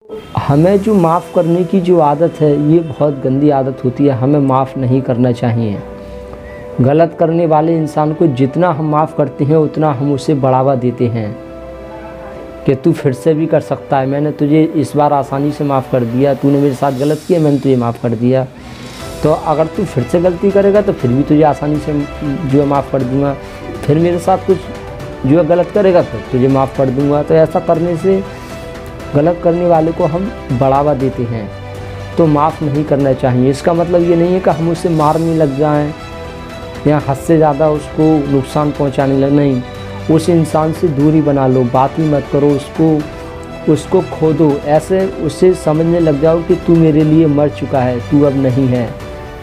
हमें जो माफ़ करने की जो आदत है ये बहुत गंदी आदत होती है। हमें माफ़ नहीं करना चाहिए। गलत करने वाले इंसान को जितना हम माफ़ करते हैं उतना हम उसे बढ़ावा देते हैं कि तू फिर से भी कर सकता है। मैंने तुझे इस बार आसानी से माफ़ कर दिया, तूने मेरे साथ गलत किया, मैंने तुझे माफ़ कर दिया, तो अगर तू फिर से गलती करेगा तो फिर भी तुझे आसानी से जो है माफ़ कर दूँगा। फिर मेरे साथ कुछ जो है गलत करेगा फिर तुझे माफ़ कर दूँगा। तो ऐसा करने से गलत करने वाले को हम बढ़ावा देते हैं। तो माफ़ नहीं करना चाहिए। इसका मतलब ये नहीं है कि हम उसे मारने लग जाएं या हद से ज़्यादा उसको नुकसान पहुंचाने लग, नहीं। उस इंसान से दूरी बना लो, बात ही मत करो, उसको खो दो। ऐसे उसे समझने लग जाओ कि तू मेरे लिए मर चुका है, तू अब नहीं है,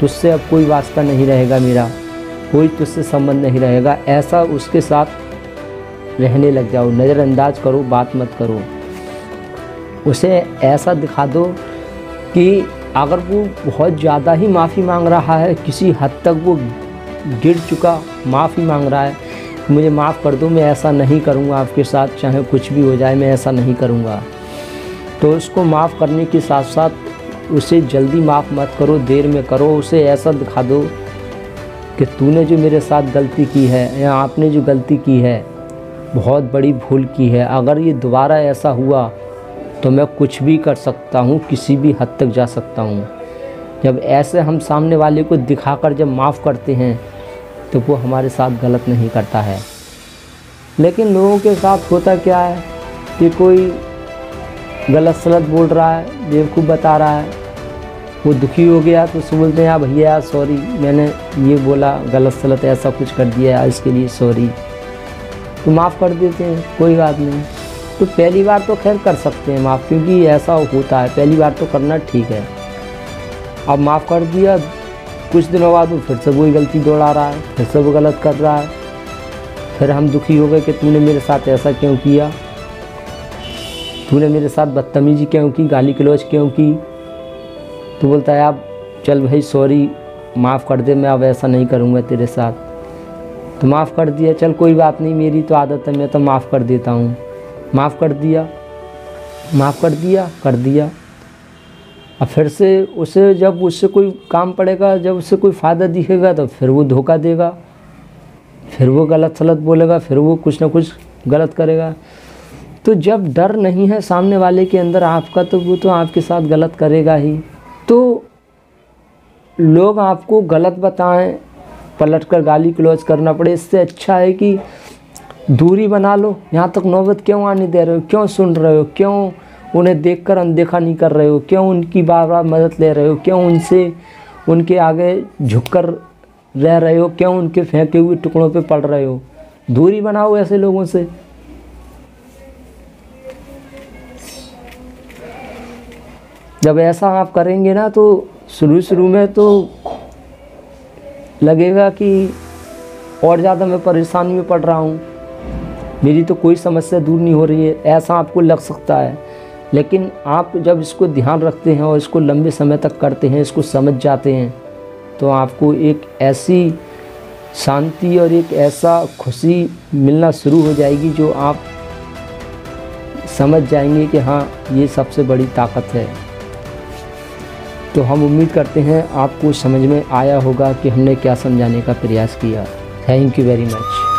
तुझसे अब कोई वास्ता नहीं रहेगा, मेरा कोई तुझसे संबंध नहीं रहेगा। ऐसा उसके साथ रहने लग जाओ। नज़रअंदाज करो, बात मत करो। उसे ऐसा दिखा दो कि अगर वो बहुत ज़्यादा ही माफ़ी मांग रहा है, किसी हद तक वो गिर चुका माफ़ी मांग रहा है, मुझे माफ़ कर दो, मैं ऐसा नहीं करूँगा आपके साथ, चाहे कुछ भी हो जाए मैं ऐसा नहीं करूँगा। तो उसको माफ़ करने के साथ साथ उसे जल्दी माफ़ मत करो, देर में करो। उसे ऐसा दिखा दो कि तूने जो मेरे साथ गलती की है या आपने जो गलती की है बहुत बड़ी भूल की है। अगर ये दोबारा ऐसा हुआ तो मैं कुछ भी कर सकता हूँ, किसी भी हद तक जा सकता हूँ। जब ऐसे हम सामने वाले को दिखाकर जब माफ़ करते हैं तो वो हमारे साथ गलत नहीं करता है। लेकिन लोगों के साथ होता क्या है कि कोई गलत सलत बोल रहा है, बेवकूफ़ बता रहा है, वो दुखी हो गया तो उससे बोलते हैं यार भैया सॉरी, मैंने ये बोला गलत सलत ऐसा कुछ कर दिया यार, इसके लिए सॉरी, तो माफ़ कर देते हैं, कोई बात नहीं। तो पहली बार तो खैर कर सकते हैं माफ़, क्योंकि ऐसा होता है, पहली बार तो करना ठीक है। अब माफ़ कर दिया, कुछ दिनों बाद वो फिर से वही गलती दोहरा रहा है, फिर से वो गलत कर रहा है। फिर हम दुखी हो गए कि तूने मेरे साथ ऐसा क्यों किया, तूने मेरे साथ बदतमीजी क्यों की, गाली गलौज क्यों की। तो बोलता है आप चल भाई सॉरी, माफ़ कर दे, मैं अब ऐसा नहीं करूँगा तेरे साथ। तो माफ़ कर दिया, चल कोई बात नहीं, मेरी तो आदत है, मैं तो माफ़ कर देता हूँ। माफ़ कर दिया, माफ़ कर दिया। अब फिर से उसे जब उससे कोई काम पड़ेगा, जब उससे कोई फ़ायदा दिखेगा तो फिर वो धोखा देगा, फिर वो गलत सलत बोलेगा, फिर वो कुछ ना कुछ गलत करेगा। तो जब डर नहीं है सामने वाले के अंदर आपका, तो वो तो आपके साथ गलत करेगा ही। तो लोग आपको गलत बताएं, पलट कर गाली गलौज करना पड़े, इससे अच्छा है कि दूरी बना लो। यहाँ तक नौबत क्यों आने दे रहे हो, क्यों सुन रहे हो, क्यों उन्हें देखकर अनदेखा नहीं कर रहे हो, क्यों उनकी बार बार मदद ले रहे हो, क्यों उनके आगे झुककर रह रहे हो, क्यों उनके फेंके हुए टुकड़ों पे पड़ रहे हो। दूरी बनाओ ऐसे लोगों से। जब ऐसा आप करेंगे ना तो शुरू में तो लगेगा कि और ज़्यादा मैं परेशानी में पड़ रहा हूँ, मेरी तो कोई समस्या दूर नहीं हो रही है, ऐसा आपको लग सकता है। लेकिन आप जब इसको ध्यान रखते हैं और इसको लंबे समय तक करते हैं, इसको समझ जाते हैं, तो आपको एक ऐसी शांति और एक ऐसा खुशी मिलना शुरू हो जाएगी जो आप समझ जाएंगे कि हाँ ये सबसे बड़ी ताकत है। तो हम उम्मीद करते हैं आपको समझ में आया होगा कि हमने क्या समझाने का प्रयास किया। Thank you very much.